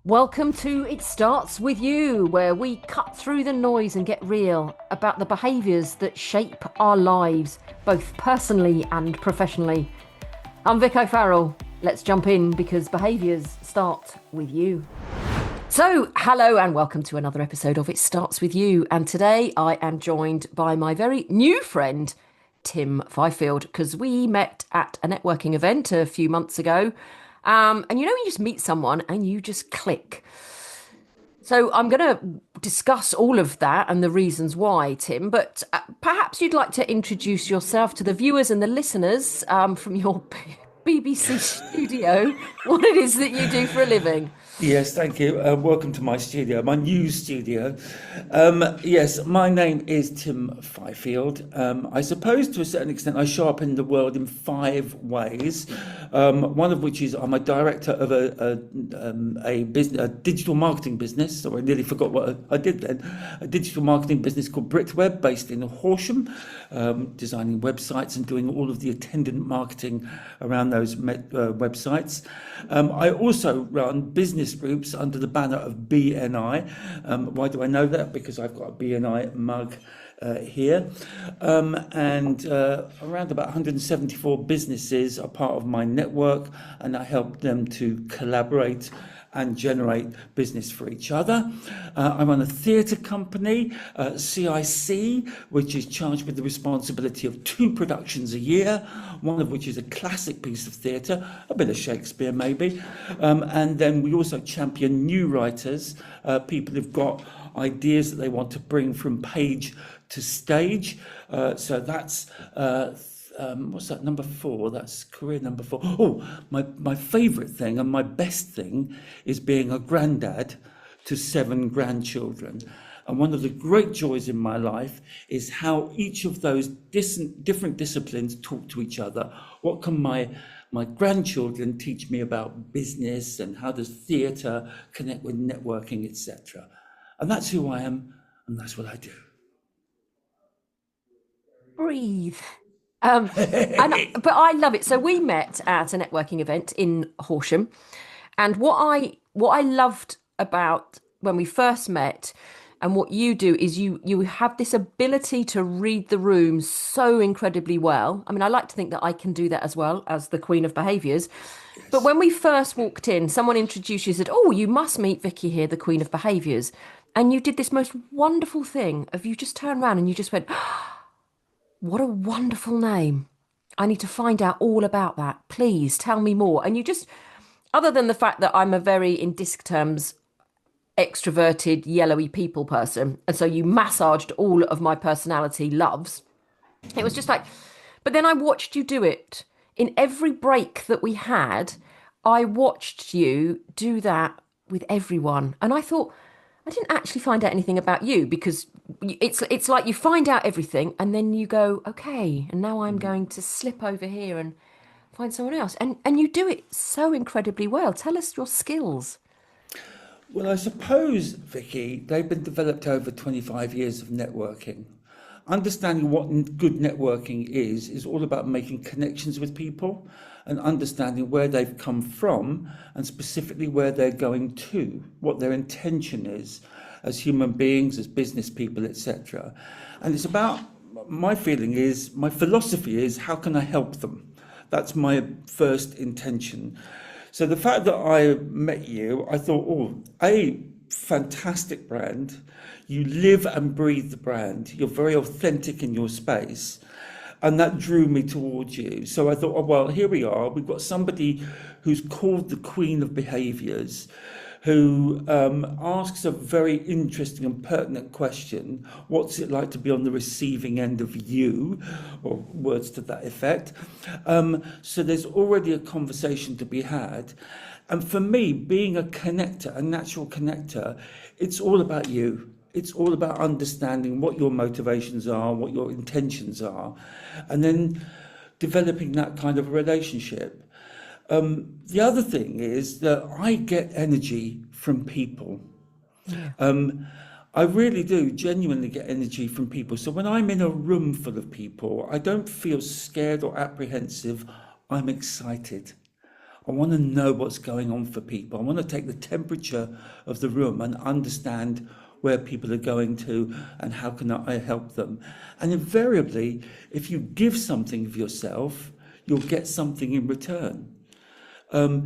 Welcome to It Starts With You, where we cut through the noise and get real about the behaviours that shape our lives, both personally and professionally. I'm Vic O'Farrell. Let's jump in because behaviours start with you. So, hello and welcome to another episode of It Starts With You. And today I am joined by my very new friend, Tim Fifield, because we met at a networking event a few months ago. And you know, you just meet someone and you just click. So I'm going to discuss all of that and the reasons why, Tim, but perhaps you'd like to introduce yourself to the viewers and the listeners from your BBC studio, what it is that you do for a living. Yes, thank you. Welcome to my studio, my new studio. Yes, my name is Tim Fifield. I suppose to a certain extent I show up in the world in five ways. One of which is I'm a director of a digital marketing business. So I nearly forgot what I did then. A digital marketing business called Britweb, based in Horsham, designing websites and doing all of the attendant marketing around those websites. I also run business groups under the banner of BNI. Why do I know that? Because I've got a BNI mug here. And around about 174 businesses are part of my network, and I help them to collaborate and generate business for each other. I run a theatre company, CIC, which is charged with the responsibility of 2 productions a year, one of which is a classic piece of theatre, a bit of Shakespeare maybe. And then we also champion new writers, people who've got ideas that they want to bring from page to stage. So that's what's that, number 4? That's career number 4. Oh, my favourite thing and my best thing is being a granddad to 7 grandchildren. And one of the great joys in my life is how each of those different disciplines talk to each other. What can my grandchildren teach me about business, and how does theatre connect with networking, etc. And that's who I am, and that's what I do. Breathe. But I love it. So we met at a networking event in Horsham, and what I loved about when we first met, and what you do is you have this ability to read the room so incredibly well. I mean, I like to think that I can do that as well as the Queen of Behaviours. But when we first walked in, someone introduced you, said, "Oh, you must meet Vicky here, the Queen of Behaviours," and you did this most wonderful thing of you just turned around and you just went, what a wonderful name. I need to find out all about that. Please tell me more. And you just, other than the fact that I'm a very, in disc terms, extroverted, yellowy people person, and so you massaged all of my personality loves, it was just like, but then I watched you do it. In every break that we had, I watched you do that with everyone. And I thought, I didn't actually find out anything about you, because it's like you find out everything and then you go, okay, and now I'm going to slip over here and find someone else. And you do it so incredibly well. Tell us your skills. Well, I suppose, Vicky, they've been developed over 25 years of networking. Understanding what good networking is all about making connections with people and understanding where they've come from, and specifically where they're going to, what their intention is as human beings, as business people, etc. And it's about, my philosophy is, how can I help them? That's my first intention. So the fact that I met you, I thought, fantastic brand. You live and breathe the brand. You're very authentic in your space. And that drew me towards you. So I thought, well, here we are. We've got somebody who's called the Queen of Behaviours, who asks a very interesting and pertinent question. What's it like to be on the receiving end of you? Or words to that effect. So there's already a conversation to be had. And for me, being a connector, a natural connector, it's all about you. It's all about understanding what your motivations are, what your intentions are, and then developing that kind of relationship. The other thing is that I get energy from people. Yeah. I really do genuinely get energy from people. So when I'm in a room full of people, I don't feel scared or apprehensive. I'm excited. I want to know what's going on for people. I want to take the temperature of the room and understand where people are going to and how can I help them. And invariably, if you give something of yourself, you'll get something in return. I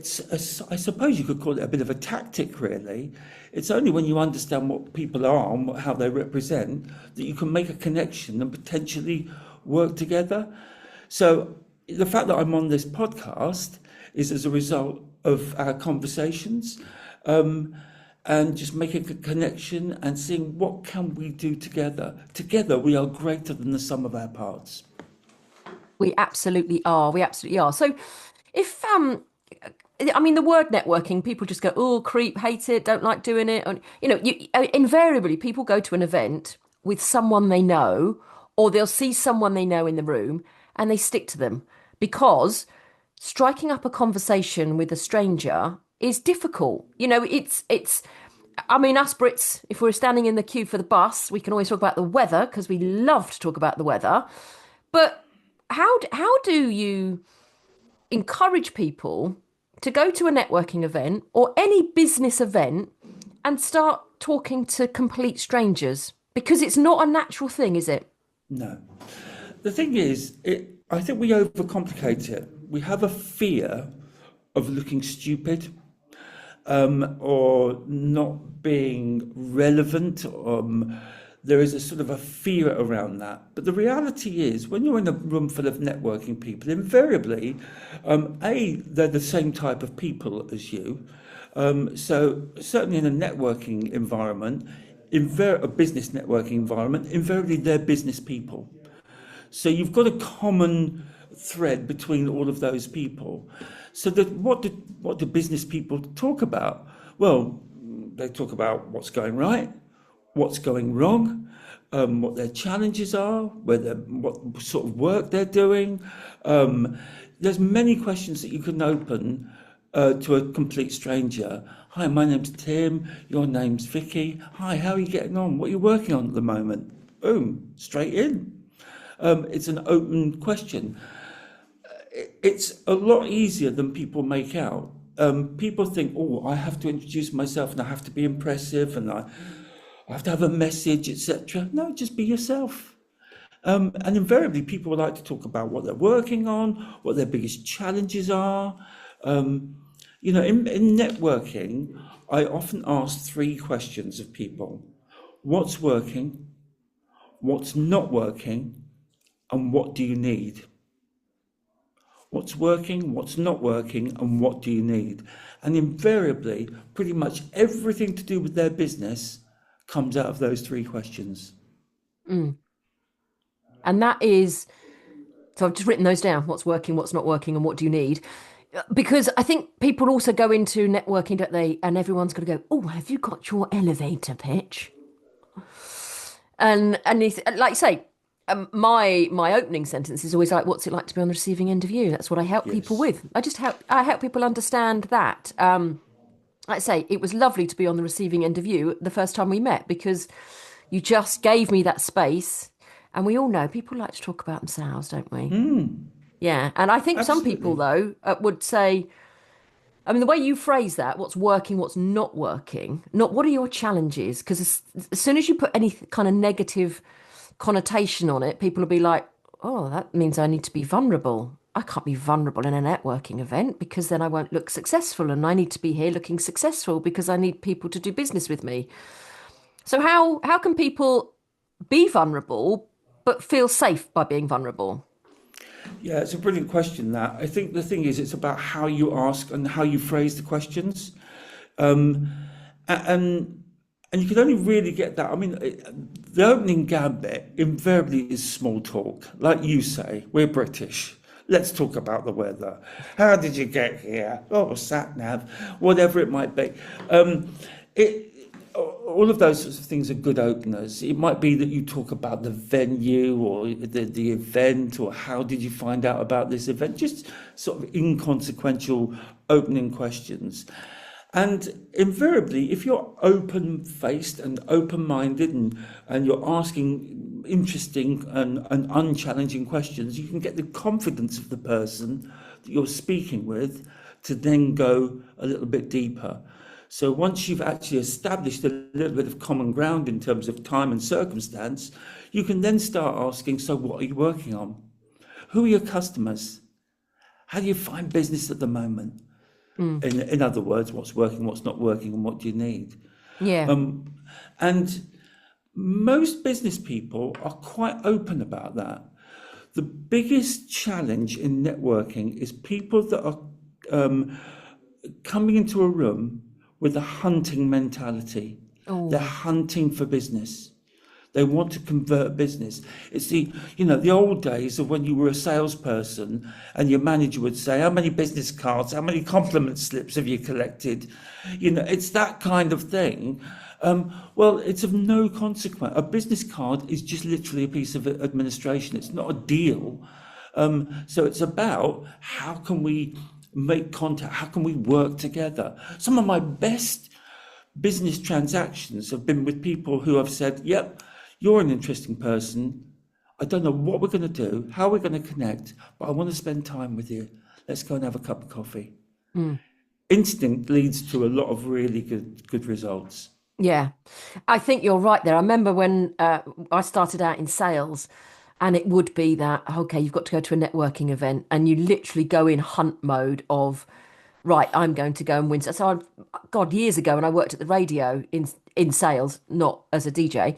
suppose you could call it a bit of a tactic, really. It's only when you understand what people are and how they represent that you can make a connection and potentially work together. So the fact that I'm on this podcast is as a result of our conversations, and just making a connection and seeing what can we do together. Together we are greater than the sum of our parts. We absolutely are. We absolutely are. So if I mean, the word networking, people just go, oh, creep, hate it, don't like doing it. And, invariably people go to an event with someone they know, or they'll see someone they know in the room and they stick to them, because striking up a conversation with a stranger is difficult. I mean, us Brits, if we're standing in the queue for the bus, we can always talk about the weather because we love to talk about the weather. But how do you encourage people to go to a networking event or any business event and start talking to complete strangers? Because it's not a natural thing, is it? No. The thing is, I think we overcomplicate it. We have a fear of looking stupid, or not being relevant. There is a sort of a fear around that. But the reality is, when you're in a room full of networking people, invariably, they're the same type of people as you. So certainly in a networking environment, a business networking environment, invariably they're business people. So you've got a common thread between all of those people. So that what do business people talk about? Well, they talk about what's going right, what's going wrong, what their challenges are, what sort of work they're doing. There's many questions that you can open to a complete stranger. Hi, my name's Tim. Your name's Vicky. Hi, how are you getting on? What are you working on at the moment? Boom, straight in. It's an open question. It's a lot easier than people make out. People think, oh, I have to introduce myself and I have to be impressive and I have to have a message, etc. No, just be yourself. And invariably, people would like to talk about what they're working on, what their biggest challenges are. In networking, I often ask 3 questions of people. What's working? What's not working? And what do you need? What's working, what's not working, and what do you need? And invariably, pretty much everything to do with their business comes out of those 3 questions. And that is, so I've just written those down: what's working, what's not working, and what do you need? Because I think people also go into networking, don't they? And everyone's going to go, oh, have you got your elevator pitch? And it's, like you say, my opening sentence is always like, what's it like to be on the receiving end of you? That's what I help people with. I help people understand that. Like I say, it was lovely to be on the receiving end of you the first time we met, because you just gave me that space. And we all know people like to talk about themselves, don't we? Yeah. And I think some people, though, would say, I mean, the way you phrase that, what's working, what's not working, not what are your challenges? Because as soon as you put any kind of negative connotation on it, people will be like, oh, that means I need to be vulnerable. I can't be vulnerable in a networking event because then I won't look successful, and I need to be here looking successful because I need people to do business with me. So how can people be vulnerable but feel safe by being vulnerable? Yeah, it's a brilliant question, that. I think the thing is, it's about how you ask and how you phrase the questions. And you can only really get that. I mean, the opening gambit invariably is small talk. Like you say, we're British. Let's talk about the weather. How did you get here? Oh, sat nav, whatever it might be. All of those sorts of things are good openers. It might be that you talk about the venue or the event, or how did you find out about this event? Just sort of inconsequential opening questions. And invariably, if you're open-faced and open-minded and you're asking interesting and unchallenging questions, you can get the confidence of the person that you're speaking with to then go a little bit deeper. So once you've actually established a little bit of common ground in terms of time and circumstance, you can then start asking, so what are you working on? Who are your customers? How do you find business at the moment? In other words, what's working, what's not working, and what do you need? Yeah. And most business people are quite open about that. The biggest challenge in networking is people that are coming into a room with a hunting mentality. Oh. They're hunting for business. They want to convert business. It's the old days of when you were a salesperson and your manager would say, how many business cards, how many compliment slips have you collected? It's that kind of thing. Well, it's of no consequence. A business card is just literally a piece of administration. It's not a deal. So it's about how can we make contact? How can we work together? Some of my best business transactions have been with people who have said, yep, you're an interesting person. I don't know what we're going to do, how we're going to connect, but I want to spend time with you. Let's go and have a cup of coffee. Instinct leads to a lot of really good results. Yeah, I think you're right there. I remember when I started out in sales, and it would be that, okay, you've got to go to a networking event, and you literally go in hunt mode of, right, I'm going to go and win. So, God, years ago when I worked at the radio in sales, not as a DJ,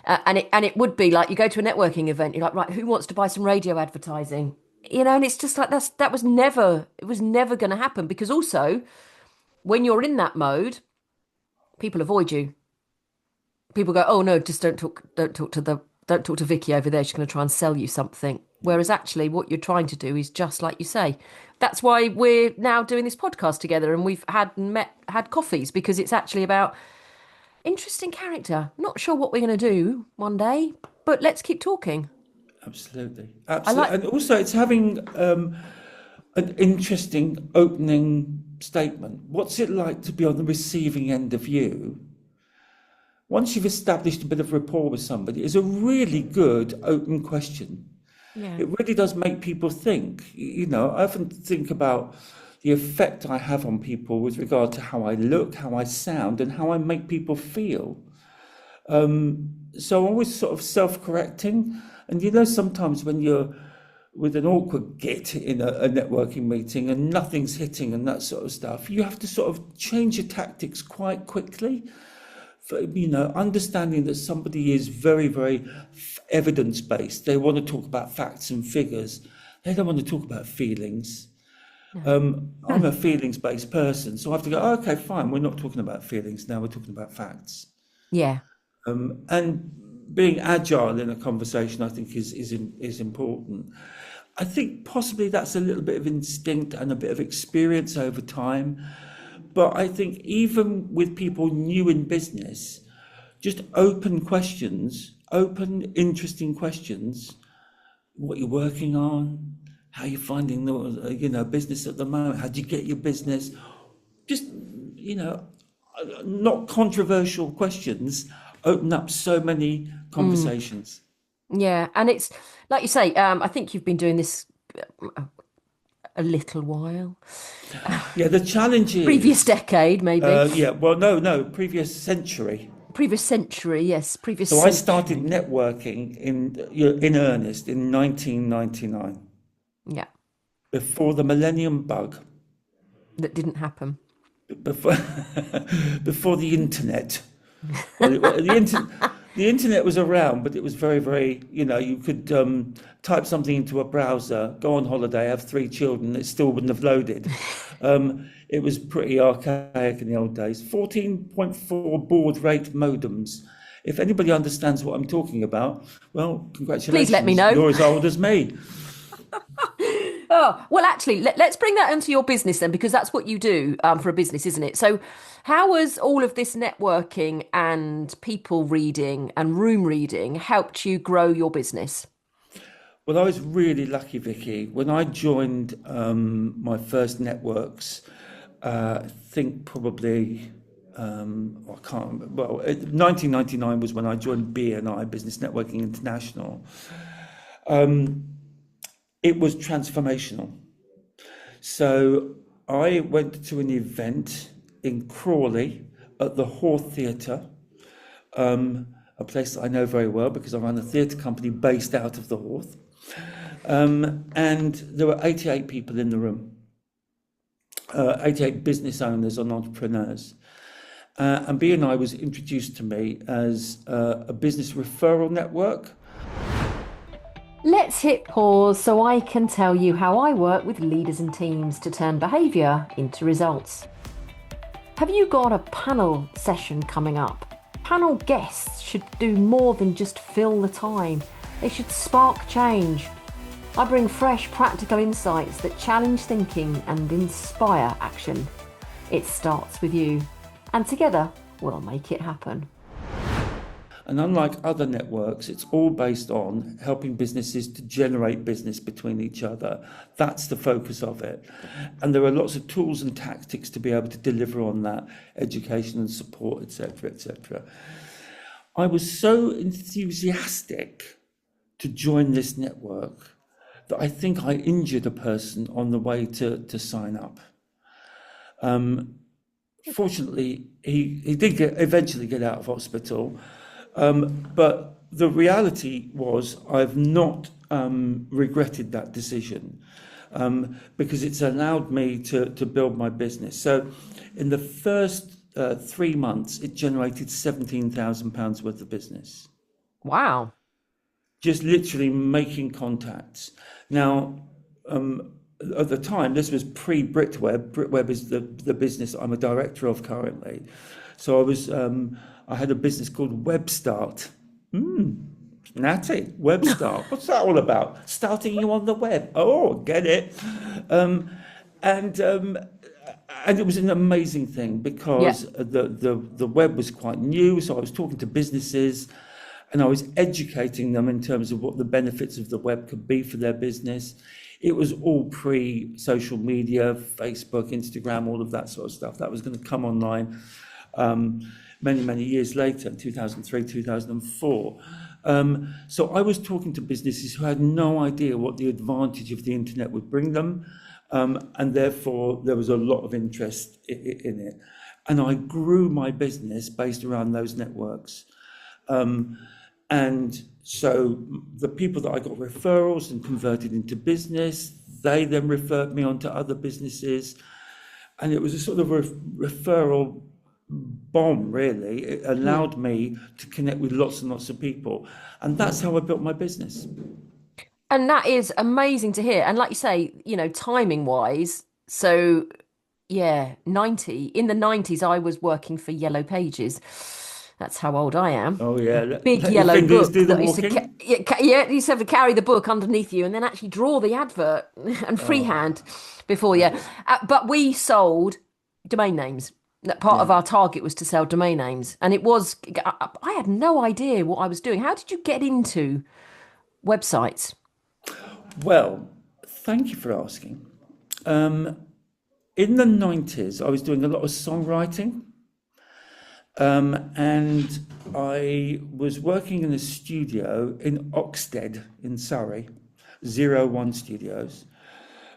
and it would be like you go to a networking event, you're like, right, who wants to buy some radio advertising? And it's just like it was never going to happen, because also when you're in that mode, people avoid you. People go, oh no, just don't talk to Vicky over there. She's going to try and sell you something. Whereas actually what you're trying to do is just like you say. That's why we're now doing this podcast together, and we've had coffees, because it's actually about interesting character. Not sure what we're going to do one day, but let's keep talking. Absolutely. And also it's having an interesting opening statement. What's it like to be on the receiving end of you? Once you've established a bit of rapport with somebody, it's a really good open question. Yeah. It really does make people think. I often think about the effect I have on people with regard to how I look, how I sound, and how I make people feel. So I'm always sort of self-correcting. And sometimes when you're with an awkward git in a networking meeting and nothing's hitting and that sort of stuff, you have to sort of change your tactics quite quickly. For, understanding that somebody is very, very evidence-based. They want to talk about facts and figures. They don't want to talk about feelings. No. I'm a feelings-based person, so I have to go, okay, fine, we're not talking about feelings now, we're talking about facts. Yeah. And being agile in a conversation, I think, is important. I think possibly that's a little bit of instinct and a bit of experience over time. But I think even with people new in business, just open questions, open, interesting questions. What you're working on, how you're finding the business at the moment, how do you get your business? Just, not controversial questions open up so many conversations. Yeah, and it's like you say, I think you've been doing this a little while. Yeah, the challenge is previous decade, maybe. Previous century. Previous century, yes, previous. So century. I started networking in earnest in 1999. Yeah. Before the millennium bug. That didn't happen. Before the internet. The internet was around, but it was very, very, you could type something into a browser, go on holiday, have 3 children, it still wouldn't have loaded. It was pretty archaic in the old days. 14.4 baud rate modems. If anybody understands what I'm talking about, well, congratulations. Please let me know. You're as old as me. Oh, well, actually, let's bring that into your business then, because that's what you do for a business, isn't it? So how has all of this networking and people reading and room reading helped you grow your business? Well, I was really lucky, Vicky. When I joined my first networks, I think probably, I can't remember, 1999 was when I joined BNI, Business Networking International. It was transformational. So I went to an event in Crawley at the Hawth Theatre, a place that I know very well because I run a theatre company based out of the Hawth. And there were 88 people in the room, 88 business owners and entrepreneurs. And B&I was introduced to me as a business referral network. Let's hit pause so I can tell you how I work with leaders and teams to turn behaviour into results. Have you got a panel session coming up? Panel guests should do more than just fill the time. They should spark change. I bring fresh, practical insights that challenge thinking and inspire action. It starts with you, and together we'll make it happen. And unlike other networks, it's all based on helping businesses to generate business between each other. That's the focus of it. And there are lots of tools and tactics to be able to deliver on that, education and support, etc., etc. I was so enthusiastic to join this network that I think I injured a person on the way to sign up. Fortunately, he did eventually get out of hospital. But the reality was I've not regretted that decision because it's allowed me to build my business. So in the first 3 months, it generated £17,000 worth of business. Wow. Just literally making contacts. Now, at the time, this was pre-Britweb. Britweb is the business I'm a director of currently. So I had a business called Webstart. Natty, Webstart. What's that all about? Starting you on the web. Oh, get it. And it was an amazing thing because the web was quite new. So I was talking to businesses and I was educating them in terms of what the benefits of the web could be for their business. It was all pre-social media, Facebook, Instagram, all of that sort of stuff. That was going to come online many years later, 2003, 2004. So I was talking to businesses who had no idea what the advantage of the internet would bring them. And therefore, there was a lot of interest in it. And I grew my business based around those networks. And so the people that I got referrals and converted into business, they then referred me on to other businesses. And it was a sort of referral bomb, really. It allowed me to connect with lots and lots of people. And that's how I built my business. And that is amazing to hear. And like you say, timing wise, so yeah, in the 90s, I was working for Yellow Pages. That's how old I am. Oh, yeah. Big yellow book that used to you used to have to carry the book underneath you and then actually draw the advert and freehand before you. But we sold domain names. Part of our target was to sell domain names. And I had no idea what I was doing. How did you get into websites? Well, thank you for asking. In the 90s, I was doing a lot of songwriting. And I was working in a studio in Oxted in Surrey, 01 Studios,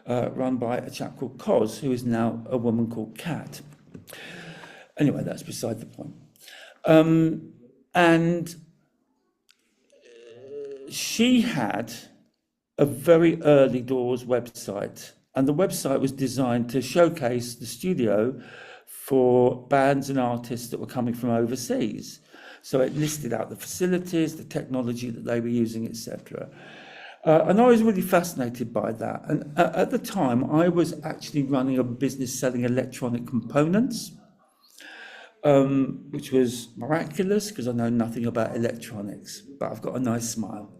run by a chap called Cos, who is now a woman called Kat. Anyway, that's beside the point. And she had a very early doors website, and the website was designed to showcase the studio for bands and artists that were coming from overseas. So it listed out the facilities, the technology that they were using, etc. And I was really fascinated by that. And at the time, I was actually running a business selling electronic components, which was miraculous because I know nothing about electronics, but I've got a nice smile.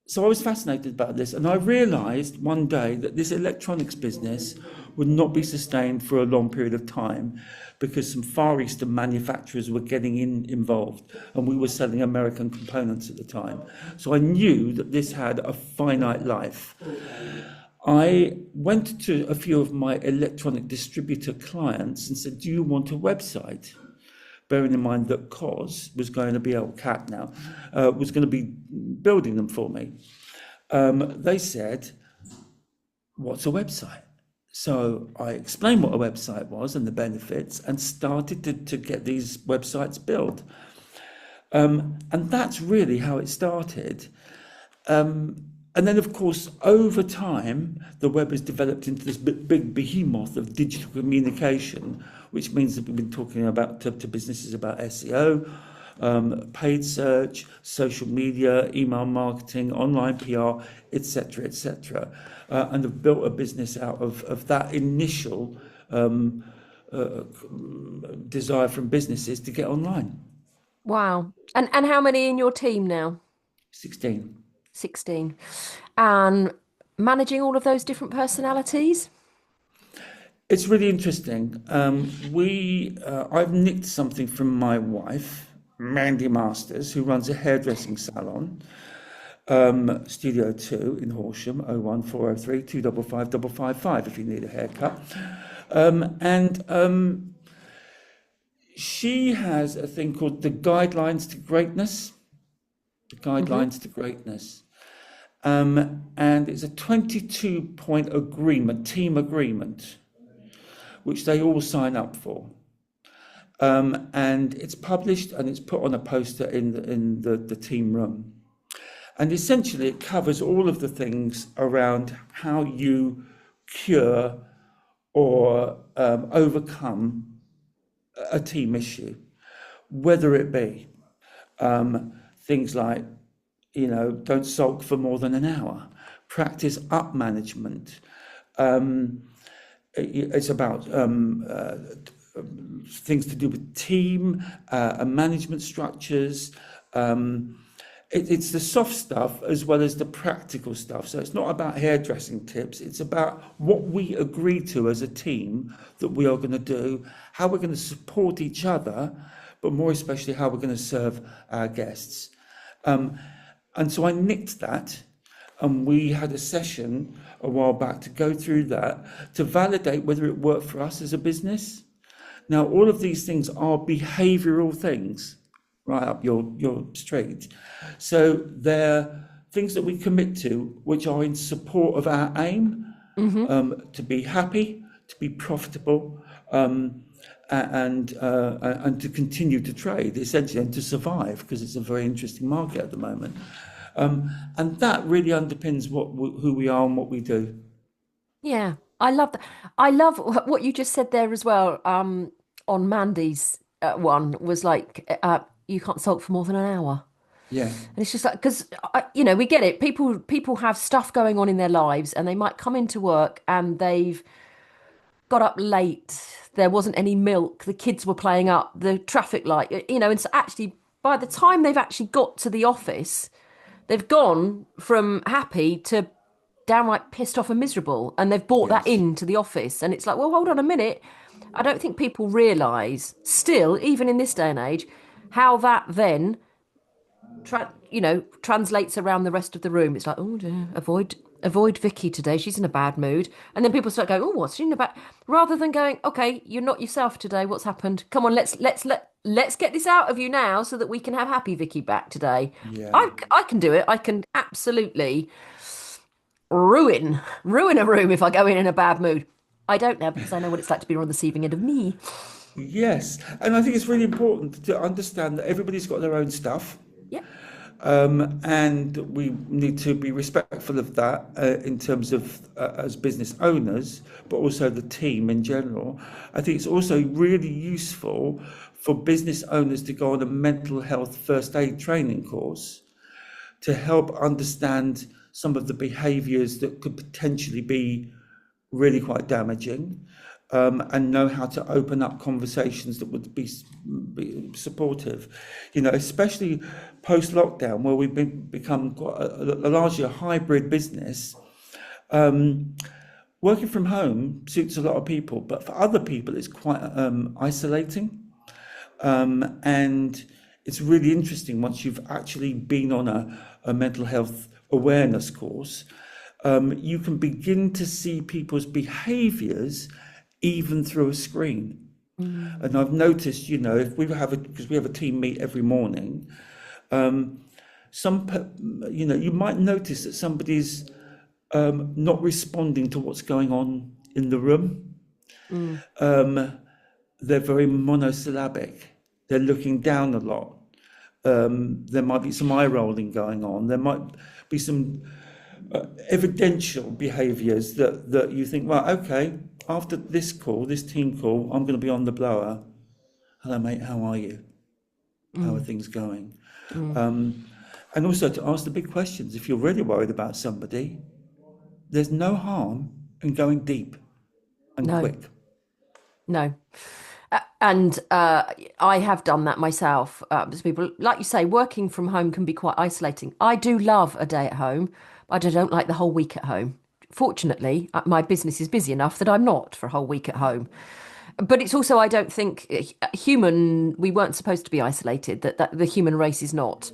So I was fascinated about this, and I realised one day that this electronics business would not be sustained for a long period of time because some Far Eastern manufacturers were getting involved, and we were selling American components at the time. So I knew that this had a finite life. I went to a few of my electronic distributor clients and said, do you want a website? Bearing in mind that Cos was going to be, Cat now, was going to be building them for me. They said, what's a website? So I explained what a website was and the benefits, and started to get these websites built. And that's really how it started. And then, of course, over time, the web has developed into this big behemoth of digital communication, which means that we've been talking about to businesses about SEO, paid search, social media, email marketing, online PR, etc., etc., and have built a business out of that initial desire from businesses to get online. Wow. And how many in your team now? 16. 16. And managing all of those different personalities? It's really interesting. I've nicked something from my wife, Mandy Masters, who runs a hairdressing salon, Studio 2 in Horsham, 01403 255 555 if you need a haircut. And she has a thing called the Guidelines to Greatness. The Guidelines to Greatness. And it's a 22-point agreement, team agreement, which they all sign up for. And it's published and it's put on a poster in the team room. And essentially it covers all of the things around how you cure or overcome a team issue, whether it be things like, don't sulk for more than an hour, practice up management. It's about things to do with team and management structures. It's the soft stuff as well as the practical stuff. So it's not about hairdressing tips. It's about what we agree to as a team that we are going to do, how we're going to support each other, but more especially how we're going to serve our guests. And so I nicked that, and we had a session a while back to go through that, to validate whether it worked for us as a business. Now, all of these things are behavioural things, right up your street. So they're things that we commit to, which are in support of our aim, to be happy, to be profitable, and to continue to trade, essentially, and to survive, because it's a very interesting market at the moment. And that really underpins who we are and what we do. Yeah, I love that. I love what you just said there as well. On Mandy's one was like, you can't sulk for more than an hour. Yeah. And it's just like, because, we get it. People have stuff going on in their lives and they might come into work and they've got up late. There wasn't any milk. The kids were playing up the traffic light, and so actually by the time they've actually got to the office, they've gone from happy to downright pissed off and miserable. And they've brought that Yes. into the office. And it's like, well, hold on a minute. I don't think people realise still, even in this day and age, how that then translates around the rest of the room. It's like, oh dear, avoid Vicky today. She's in a bad mood. And then people start going, oh, what's she in a bad? Rather than going, okay, you're not yourself today. What's happened? Come on, let's get this out of you now so that we can have happy Vicky back today. Yeah. I can do it. I can absolutely ruin a room if I go in a bad mood. I don't know, because I know what it's like to be on the receiving end of me. Yes. And I think it's really important to understand that everybody's got their own stuff. Yeah. And we need to be respectful of that in terms of as business owners, but also the team in general. I think it's also really useful for business owners to go on a mental health first aid training course to help understand some of the behaviours that could potentially be really quite damaging, and know how to open up conversations that would be supportive, especially post-lockdown, where we've become quite largely a hybrid business. Working from home suits a lot of people, but for other people it's quite isolating, and it's really interesting once you've actually been on a mental health awareness course. You can begin to see people's behaviours even through a screen. And I've noticed, if because we have a team meet every morning, you might notice that somebody's not responding to what's going on in the room. Mm. They're very monosyllabic. They're looking down a lot. There might be some eye rolling going on. There might be some evidential behaviours that you think, well, okay, after this call, this team call, I'm going to be on the blower. Hello, mate, how are you? How are Mm. things going? Mm. And also to ask the big questions. If you're really worried about somebody, there's no harm in going deep and No, quick. no. And I have done that myself. Because people, like you say, working from home can be quite isolating. I do love a day at home, but I don't like the whole week at home. Fortunately, my business is busy enough that I'm not for a whole week at home. But it's also, I don't think we weren't supposed to be isolated, that the human race is not.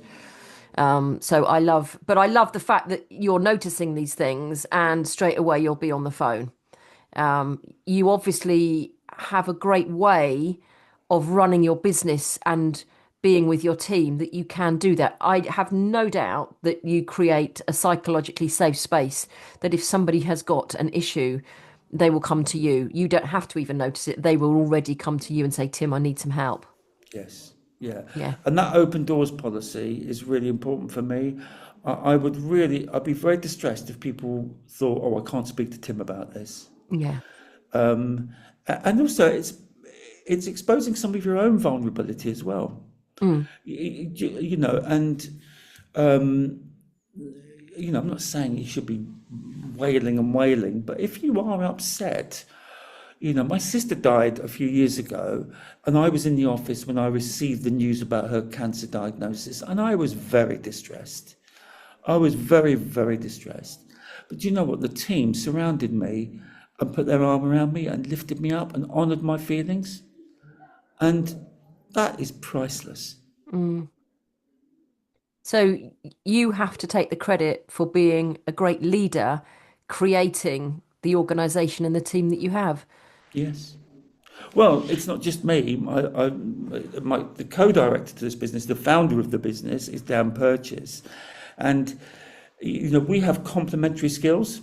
So but I love the fact that you're noticing these things and straight away you'll be on the phone. You obviously have a great way of running your business and being with your team that you can do that. I have no doubt that you create a psychologically safe space that if somebody has got an issue, they will come to you. You don't have to even notice it. They will already come to you and say, Tim, I need some help. Yes, yeah. Yeah, And that open doors policy is really important for me. I'd be very distressed if people thought, oh, I can't speak to Tim about this. yeah. And also, it's exposing some of your own vulnerability as well. Mm, You know, and um, I'm not saying you should be wailing and wailing, but if you are upset, my sister died a few years ago, and I was in the office when I received the news about her cancer diagnosis, and I was very distressed. I was very, very distressed. But you know what? The team surrounded me and put their arm around me and lifted me up and honoured my feelings. And that is priceless. mm. So you have to take the credit for being a great leader, creating the organization and the team that you have. Yes. Well, it's not just me. The co-director to this business, the founder of the business, is Dan Purchase, and we have complementary skills.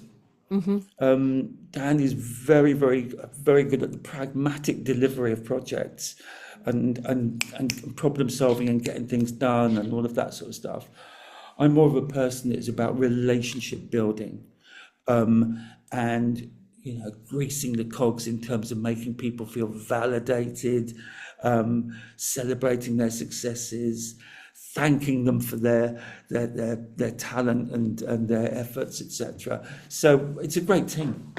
Hmm. Dan is very, very, very good at the pragmatic delivery of projects, and problem solving and getting things done and all of that sort of stuff. I'm more of a person that is about relationship building, and greasing the cogs in terms of making people feel validated, celebrating their successes, thanking them for their talent and their efforts, etc. So it's a great team.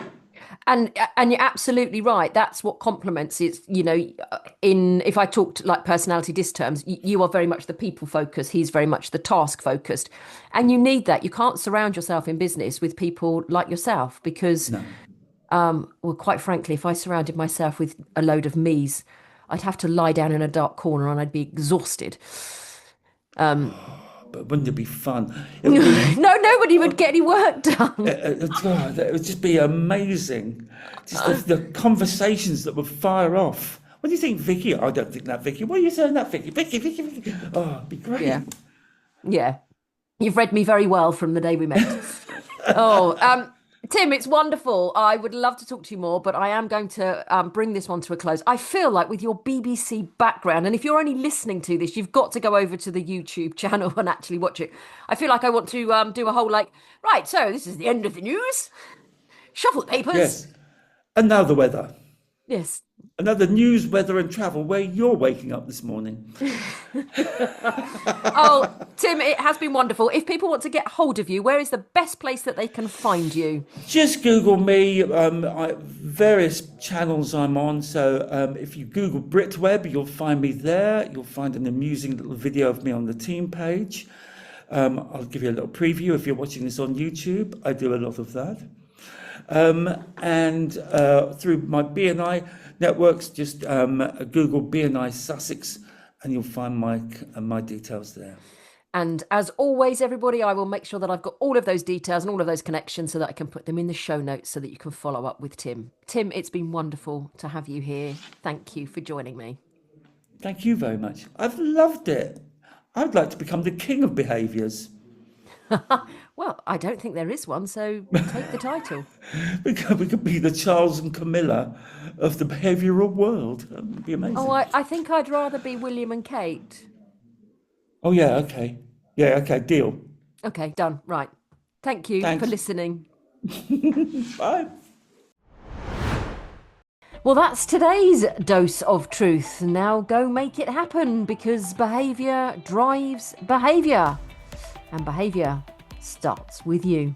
And you're absolutely right. That's what complements is, in if I talked like personality dis terms, you are very much the people focus. He's very much the task focused. And you need that. You can't surround yourself in business with people like yourself because, No, well, quite frankly, if I surrounded myself with a load of me's, I'd have to lie down in a dark corner and I'd be exhausted. but wouldn't it be fun? It would be. No, nobody would get any work done. It would just be amazing. Just the conversations that would fire off. What do you think, Vicky? I don't think that, Vicky. What are you saying that, Vicky? Vicky. Oh, it'd be great. Yeah. Yeah. You've read me very well from the day we met. Tim, it's wonderful. I would love to talk to you more, but I am going to bring this one to a close. I feel like with your BBC background, and if you're only listening to this, you've got to go over to the YouTube channel and actually watch it. I feel like I want to do a whole right, so this is the end of the news. Shuffle the papers. Yes. And now the weather. Yes. Another news, weather and travel where you're waking up this morning. Oh, Tim, it has been wonderful. If people want to get hold of you, where is the best place that they can find you? Just Google me, various channels I'm on. So if you Google Britweb, you'll find me there. You'll find an amusing little video of me on the team page. I'll give you a little preview if you're watching this on YouTube. I do a lot of that. And through my BNI networks, just Google BNI Sussex and you'll find my details there. And as always, everybody, I will make sure that I've got all of those details and all of those connections so that I can put them in the show notes so that you can follow up with Tim. Tim, it's been wonderful to have you here. Thank you for joining me. Thank you very much. I've loved it. I'd like to become the king of behaviours. Well, I don't think there is one, so take the title. We could be the Charles and Camilla of the behavioural world. That would be amazing. Oh, I think I'd rather be William and Kate. Oh, yeah, okay. Yeah, okay, deal. Okay, done. Right. Thank you Thanks. for listening. Bye. Well, that's today's dose of truth. Now go make it happen, because behaviour drives behaviour. And behaviour starts with you.